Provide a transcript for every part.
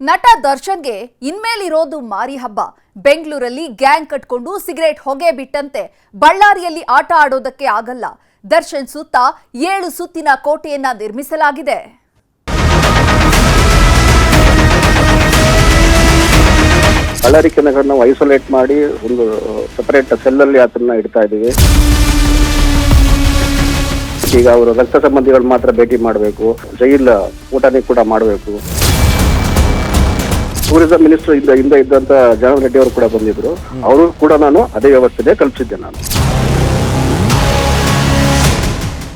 ನಟ ದರ್ಶನ್ಗೆ ಇನ್ಮೇಲಿರೋದು ಮಾರಿ ಹಬ್ಬ. ಬೆಂಗಳೂರಲ್ಲಿ ಗ್ಯಾಂಗ್ ಕಟ್ಕೊಂಡು ಸಿಗರೇಟ್ ಹೊಗೆ ಬಿಟ್ಟಂತೆ ಬಳ್ಳಾರಿಯಲ್ಲಿ ಆಟ ಆಡೋದಕ್ಕೆ ಆಗಲ್ಲ. ದರ್ಶನ್ ಸುತ್ತ 7 ಸುತ್ತಿನ ಕೋಟೆಯನ್ನ ನಿರ್ಮಿಸಲಾಗಿದೆ. ಬಳ್ಳಾರಿ ಕೆನಗರನ್ನ ಐಸೋಲೇಟ್ ಮಾಡಿ ಒಂದು ಸಪರೇಟ್ ಸೆಲ್ ಅಲ್ಲಿ ಅದನ್ನ ಇಡ್ತಾ ಇದೀವಿ. ಈಗ ಅವರು ರಕ್ತ ಸಂಬಂಧಿಗಳು ಮಾತ್ರ ಭೇಟಿ ಮಾಡಬೇಕು, ಜೈಲ್ ಊಟನೇ ಕೂಡ ಮಾಡಬೇಕು. ಟೂರಿಸಂ ಮಿನಿಸ್ಟರ್ ಹಿಂದೆ ಇದ್ದಂತ ಜನಾರ್ದನ್ ರೆಡ್ಡಿ ಅವರು ಕೂಡ ಬಂದಿದ್ರು, ಅವರು ಕೂಡ ನಾನು ಅದೇ ವ್ಯವಸ್ಥೆ ಕಲ್ಪಿಸಿದ್ದೆ. ನಾನು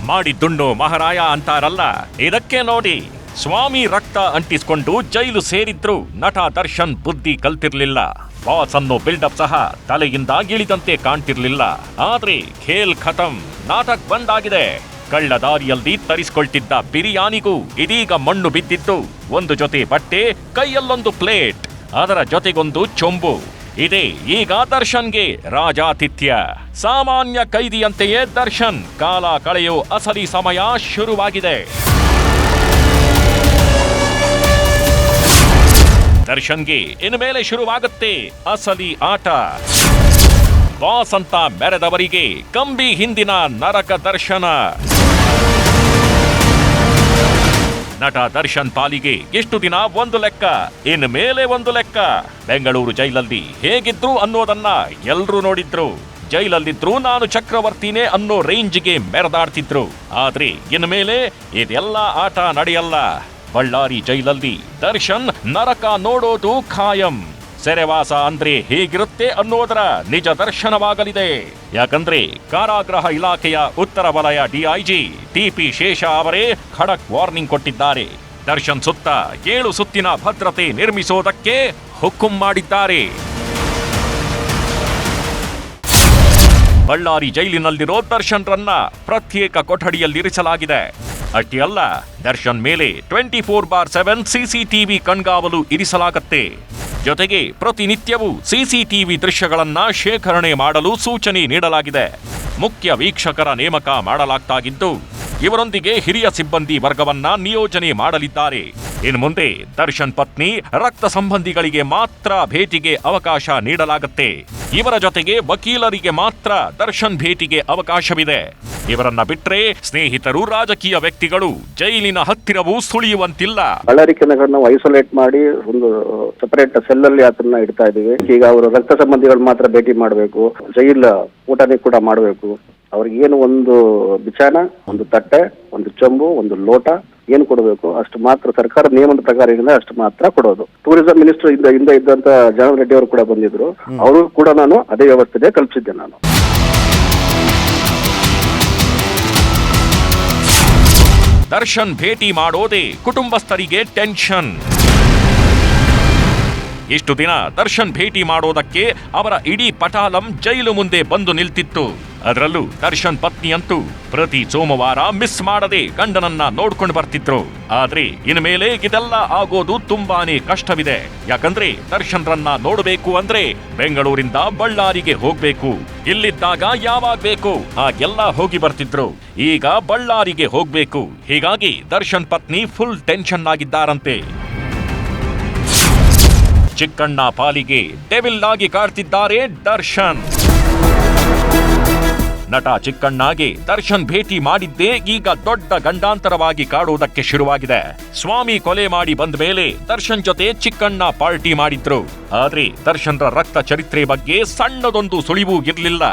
ಮಾಡಿದ್ದುಣ್ಣು ಮಹಾರಾಯ ಅಂತಾರಲ್ಲ, ಇದಕ್ಕೆ ನೋಡಿ ಸ್ವಾಮಿ ರಕ್ತ ಅಂಟಿಸ್ಕೊಂಡು ಜೈಲು ಸೇರಿದ್ರು ನಟ ದರ್ಶನ್ ಬುದ್ಧಿ ಕಲ್ತಿರ್ಲಿಲ್ಲ. ಬಾಸ್ ಅನ್ನೋ ಬಿಲ್ಡಪ್ ಸಹ ತಲೆಯಿಂದ ಇಳಿದಂತೆ ಕಾಣ್ತಿರ್ಲಿಲ್ಲ. ಆದ್ರೆ ಖೇಲ್ ಖತಮ್, ನಾಟಕ್ ಬಂದಾಗಿದೆ. ಕಳ್ಳ ದಾರಿಯಲ್ಲಿ ತರಿಸ್ಕೊಳ್ತಿದ್ದ ಬಿರಿಯಾನಿಗೂ ಇದೀಗ ಮಣ್ಣು ಬಿದ್ದಿದ್ದು. ಒಂದು ಜೊತೆ ಬಟ್ಟೆ, ಕೈಯಲ್ಲೊಂದು ಪ್ಲೇಟ್, ಅದರ ಜೊತೆಗೊಂದು ಚೊಂಬು. ಇದೇ ಈಗ ದರ್ಶನ್ಗೆ ರಾಜಾತಿಥ್ಯ. ಸಾಮಾನ್ಯ ಕೈದಿಯಂತೆಯೇ ದರ್ಶನ್ ಕಾಲ ಕಳೆಯೋ ಅಸಲಿ ಸಮಯ ಶುರುವಾಗಿದೆ. ದರ್ಶನ್ಗೆ ಇನ್ಮೇಲೆ ಶುರುವಾಗುತ್ತೆ ಅಸಲಿ ಆಟ. ಬಾಸ್ ಅಂತ ಮೆರೆದವರಿಗೆ ಕಂಬಿ ಹಿಂದಿನ ನರಕ ದರ್ಶನ. ನಟ ದರ್ಶನ್ ಪಾಲಿಗೆ ಎಷ್ಟು ದಿನ ಒಂದು ಲೆಕ್ಕ, ಇನ್ಮೇಲೆ ಒಂದು ಲೆಕ್ಕ. ಬೆಂಗಳೂರು ಜೈಲಲ್ಲಿ ಹೇಗಿದ್ರು ಅನ್ನೋದನ್ನ ಎಲ್ರೂ ನೋಡಿದ್ರು. ಜೈಲಲ್ಲಿದ್ರು ನಾನು ಚಕ್ರವರ್ತಿನೇ ಅನ್ನೋ ರೇಂಜ್ಗೆ ಮೆರೆದಾಡ್ತಿದ್ರು. ಆದ್ರೆ ಇನ್ಮೇಲೆ ಇದೆಲ್ಲ ಆಟ ನಡೆಯಲ್ಲ. ಬಳ್ಳಾರಿ ಜೈಲಲ್ಲಿ ದರ್ಶನ್ ನರಕ ನೋಡೋದು ಖಾಯಂ. ಸೆರೆವಾಸ ಅಂದ್ರೆ ಹೇಗಿರುತ್ತೆ ಅನ್ನೋದರ ನಿಜ ದರ್ಶನವಾಗಲಿದೆ. ಯಾಕಂದ್ರೆ ಕಾರಾಗೃಹ ಇಲಾಖೆಯ ಉತ್ತರ ವಲಯ ಡಿಐಜಿ ಟಿಪಿ ಶೇಷ ಅವರೇ ಖಡಕ್ ವಾರ್ನಿಂಗ್ ಕೊಟ್ಟಿದ್ದಾರೆ. ದರ್ಶನ್ ಸುತ್ತ 7 ಸುತ್ತಿನ ಭದ್ರತೆ ನಿರ್ಮಿಸೋದಕ್ಕೆ ಹುಕುಂ ಮಾಡಿದ್ದಾರೆ. ಬಳ್ಳಾರಿ ಜೈಲಿನಲ್ಲಿರೋ ದರ್ಶನ್ರನ್ನ ಪ್ರತ್ಯೇಕ ಕೊಠಡಿಯಲ್ಲಿರಿಸಲಾಗಿದೆ. ಅಷ್ಟೇ ಅಲ್ಲ, ದರ್ಶನ್ ಮೇಲೆ 24/7 ಸಿಸಿಟಿವಿ ಕಣ್ಗಾವಲು ಇರಿಸಲಾಗುತ್ತೆ. ಜೊತೆಗೆ ಪ್ರತಿನಿತ್ಯವೂ ಸಿಸಿಟಿವಿ ದೃಶ್ಯಗಳನ್ನ ಶೇಖರಣೆ ಮಾಡಲು ಸೂಚನೆ ನೀಡಲಾಗಿದೆ. ಮುಖ್ಯ ವೀಕ್ಷಕರ ನೇಮಕ ಮಾಡಲಾಗ್ತಾಗಿದ್ದು, ಇವರೊಂದಿಗೆ ಹಿರಿಯ ಸಿಬ್ಬಂದಿ ವರ್ಗವನ್ನ ನಿಯೋಜನೆ ಮಾಡಲಿದ್ದಾರೆ. ಇನ್ನು ಮುಂದೆ ದರ್ಶನ್ ಪತ್ನಿ, ರಕ್ತ ಸಂಬಂಧಿಗಳಿಗೆ ಮಾತ್ರ ಭೇಟಿಗೆ ಅವಕಾಶ ನೀಡಲಾಗುತ್ತೆ. ಇವರ ಜೊತೆಗೆ ವಕೀಲರಿಗೆ ಮಾತ್ರ ದರ್ಶನ್ ಭೇಟಿಗೆ ಅವಕಾಶವಿದೆ. ಇವರನ್ನ ಬಿಟ್ರೆ ಸ್ನೇಹಿತರು, ರಾಜಕೀಯ ವ್ಯಕ್ತಿಗಳು ಜೈಲಿನ ಹತ್ತಿರವೂ ಸುಳಿಯುವಂತಿಲ್ಲ. ಬಳ್ಳಾರಿ ಕೆನಗರನ್ನ ಐಸೋಲೇಟ್ ಮಾಡಿ ಒಂದು ಸಪರೇಟ್ ಸೆಲ್ ಅಲ್ಲಿ ಅದನ್ನ ಇಡ್ತಾ ಇದೀವಿ. ಈಗ ಅವರು ರಕ್ತ ಸಂಬಂಧಿಗಳು ಮಾತ್ರ ಭೇಟಿ ಮಾಡಬೇಕು, ಜೈಲ್ ಊಟನೇ ಕೂಡ ಮಾಡಬೇಕು. ಅವ್ರಿಗೆ ಏನು ಒಂದು ಬಿಚಾಣ, ಒಂದು ತಟ್ಟೆ, ಒಂದು ಚೊಂಬು, ಒಂದು ಲೋಟ ಏನು ಕೊಡಬೇಕು ಅಷ್ಟು ಮಾತ್ರ ಸರ್ಕಾರ ನಿಯಮದ ಪ್ರಕಾರ ಅಷ್ಟು ಮಾತ್ರ ಕೊಡೋದು. ಟೂರಿಸಂ ಮಿನಿಸ್ಟರ್ ಹಿಂದೆ ಇದ್ದಂತ ಜನಾರ್ದನ್ ರೆಡ್ಡಿ ಅವರು ಕೂಡ ಬಂದಿದ್ರು, ಅವರು ಕೂಡ ನಾನು ಅದೇ ವ್ಯವಸ್ಥೆ ಕಲ್ಪಿಸಿದ್ದೆ. ನಾನು ದರ್ಶನ್ ಭೇಟಿ ಮಾಡೋದೇ ಕುಟುಂಬಸ್ಥರಿಗೆ ಟೆನ್ಷನ್. ಇಷ್ಟು ದಿನ ದರ್ಶನ್ ಭೇಟಿ ಮಾಡೋದಕ್ಕೆ ಅವರ ಇಡೀ ಪಟಾಲಂ ಜೈಲು ಮುಂದೆ ಬಂದು ನಿಲ್ತಿತ್ತು. ಅದರಲ್ಲೂ ದರ್ಶನ್ ಪತ್ನಿಯಂತೂ ಪ್ರತಿ ಸೋಮವಾರ ಮಿಸ್ ಮಾಡದೆ ಗಂಡನನ್ನ ನೋಡ್ಕೊಂಡು ಬರ್ತಿದ್ರು. ಆದ್ರೆ ಇನ್ಮೇಲೆ ಇದೆಲ್ಲ ಆಗೋದು ತುಂಬಾನೇ ಕಷ್ಟವಿದೆ. ಯಾಕಂದ್ರೆ ದರ್ಶನ್ರನ್ನ ನೋಡಬೇಕು ಅಂದ್ರೆ ಬೆಂಗಳೂರಿಂದ ಬಳ್ಳಾರಿಗೆ ಹೋಗ್ಬೇಕು. ಇಲ್ಲಿದ್ದಾಗ ಯಾವಾಗ ಬೇಕು ಆಗೆಲ್ಲ ಹೋಗಿ ಬರ್ತಿದ್ರು. ಈಗ ಬಳ್ಳಾರಿಗೆ ಹೋಗ್ಬೇಕು. ಹೀಗಾಗಿ ದರ್ಶನ್ ಪತ್ನಿ ಫುಲ್ ಟೆನ್ಷನ್ ಆಗಿದ್ದಾರಂತೆ. ಚಿಕ್ಕಣ್ಣ ಪಾಲಿಗೆ ಡೆವಿಲ್ ಆಗಿ ಕಾಡ್ತಿದ್ದಾರೆ ದರ್ಶನ್. ನಟ ಚಿಕ್ಕಣ್ಣಗೆ ದರ್ಶನ್ ಭೇಟಿ ಮಾಡಿದ್ದೇ ಈಗ ದೊಡ್ಡ ಗಂಡಾಂತರವಾಗಿ ಕಾಡುವುದಕ್ಕೆ ಶುರುವಾಗಿದೆ. ಸ್ವಾಮಿ ಕೊಲೆ ಮಾಡಿ ಬಂದ ಮೇಲೆ ದರ್ಶನ್ ಜೊತೆ ಚಿಕ್ಕಣ್ಣ ಪಾರ್ಟಿ ಮಾಡಿದ್ರು. ಆದ್ರೆ ದರ್ಶನ್ರ ರಕ್ತ ಚರಿತ್ರೆ ಬಗ್ಗೆ ಸಣ್ಣದೊಂದು ಸುಳಿವು ಇರ್ಲಿಲ್ಲ.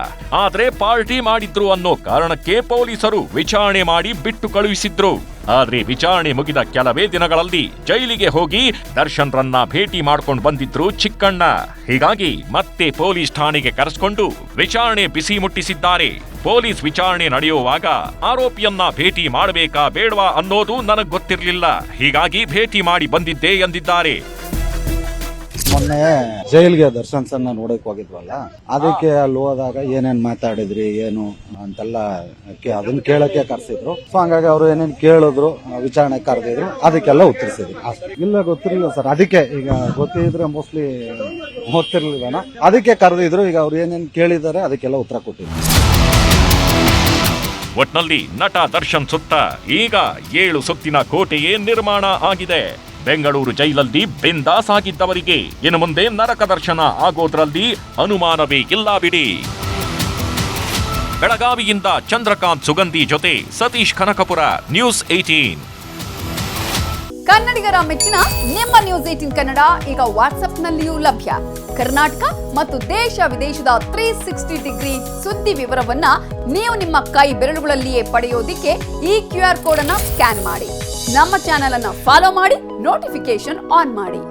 ಆದ್ರೆ ಪಾರ್ಟಿ ಮಾಡಿದ್ರು ಅನ್ನೋ ಕಾರಣಕ್ಕೆ ಪೊಲೀಸರು ವಿಚಾರಣೆ ಮಾಡಿ ಬಿಟ್ಟು ಕಳುಹಿಸಿದ್ರು. ಆದ್ರೆ ವಿಚಾರಣೆ ಮುಗಿದ ಕೆಲವೇ ದಿನಗಳಲ್ಲಿ ಜೈಲಿಗೆ ಹೋಗಿ ದರ್ಶನ್ರನ್ನ ಭೇಟಿ ಮಾಡ್ಕೊಂಡು ಬಂದಿದ್ರು ಚಿಕ್ಕಣ್ಣ. ಹೀಗಾಗಿ ಮತ್ತೆ ಪೊಲೀಸ್ ಠಾಣೆಗೆ ಕರೆಸ್ಕೊಂಡು ವಿಚಾರಣೆ ಬಿಸಿ ಮುಟ್ಟಿಸಿದ್ದಾರೆ. ಪೊಲೀಸ್ ವಿಚಾರಣೆ ನಡೆಯುವಾಗ ಆರೋಪಿಯನ್ನ ಭೇಟಿ ಮಾಡಬೇಕಾ ಬೇಡವಾ ಅನ್ನೋದು ನನಗ್ ಗೊತ್ತಿರ್ಲಿಲ್ಲ, ಹೀಗಾಗಿ ಭೇಟಿ ಮಾಡಿ ಬಂದಿದ್ದೆ ಎಂದಿದ್ದಾರೆ. ಮೊನ್ನೆ ಜೈಲ್ಗೆ ದರ್ಶನ್ ಸನ್ನ ನೋಡಕ್ ಹೋಗಿದ್ವಲ್ಲ, ಅದಕ್ಕೆ ಅಲ್ಲಿ ಹೋದಾಗ ಏನೇನ್ ಮಾತಾಡಿದ್ರಿ ಏನು ಅಂತೆಲ್ಲ ಅದನ್ನ ಕೇಳಕ್ಕೆ ಕರ್ಸಿದ್ರು. ಸೊ ಹಂಗಾಗಿ ಅವ್ರು ಏನೇನ್ ಕೇಳಿದ್ರು, ವಿಚಾರಣೆ ಕರೆದಿದ್ರು, ಅದಕ್ಕೆಲ್ಲ ಉತ್ತರಿಸಿದ್ರು. ಇಲ್ಲ ಗೊತ್ತಿರ್ಲಿಲ್ಲ ಸರ್, ಅದಕ್ಕೆ ಈಗ ಗೊತ್ತಿದ್ರೆ ಮೋಸ್ಟ್ಲಿ ಗೊತ್ತಿರ್ಲಿಲ್ಲ, ಅದಕ್ಕೆ ಕರೆದಿದ್ರು. ಈಗ ಅವ್ರು ಏನೇನ್ ಕೇಳಿದಾರೆ ಅದಕ್ಕೆಲ್ಲ ಉತ್ತರ ಕೊಟ್ಟಿದ್ರು. ಒಟ್ನಲ್ಲಿ ನಟ ದರ್ಶನ್ ಸುತ್ತ ಈಗ 7 ಸುತ್ತಿನ ಕೋಟೆಯೇ ನಿರ್ಮಾಣ ಆಗಿದೆ. ಬೆಂಗಳೂರು ಜೈಲಲ್ಲಿ ಬಿಂದಾಸ್ ಆಗಿದ್ದವರಿಗೆ ಇನ್ನು ಮುಂದೆ ನರಕ ದರ್ಶನ ಆಗೋದ್ರಲ್ಲಿ ಅನುಮಾನವೇ ಇಲ್ಲ ಬಿಡಿ. ಬೆಳಗಾವಿಯಿಂದ ಚಂದ್ರಕಾಂತ್ ಸುಗಂಧಿ ಜೊತೆ ಸತೀಶ್ ಕನಕಪುರ, ನ್ಯೂಸ್ 18. ಕನ್ನಡಿಗರ ಮೆಚ್ಚಿನ ನಿಮ್ಮ ನ್ಯೂಸ್ 18 ಕನ್ನಡ ಈಗ ವಾಟ್ಸ್ಆಪ್ನಲ್ಲಿಯೂ ಲಭ್ಯ. ಕರ್ನಾಟಕ ಮತ್ತು ದೇಶ ವಿದೇಶದ 360 ಡಿಗ್ರಿ ಸುದ್ದಿ ವಿವರವನ್ನ ನೀವು ನಿಮ್ಮ ಕೈ ಬೆರಳುಗಳಲ್ಲಿಯೇ ಪಡೆಯೋದಿಕ್ಕೆ ಈ QR ಕೋಡ್ ಅನ್ನ ಸ್ಕ್ಯಾನ್ ಮಾಡಿ. ನಮ್ಮ ಚಾನೆಲ್ ಅನ್ನ ಫಾಲೋ ಮಾಡಿ, ನೋಟಿಫಿಕೇಶನ್ ಆನ್ ಮಾಡಿ.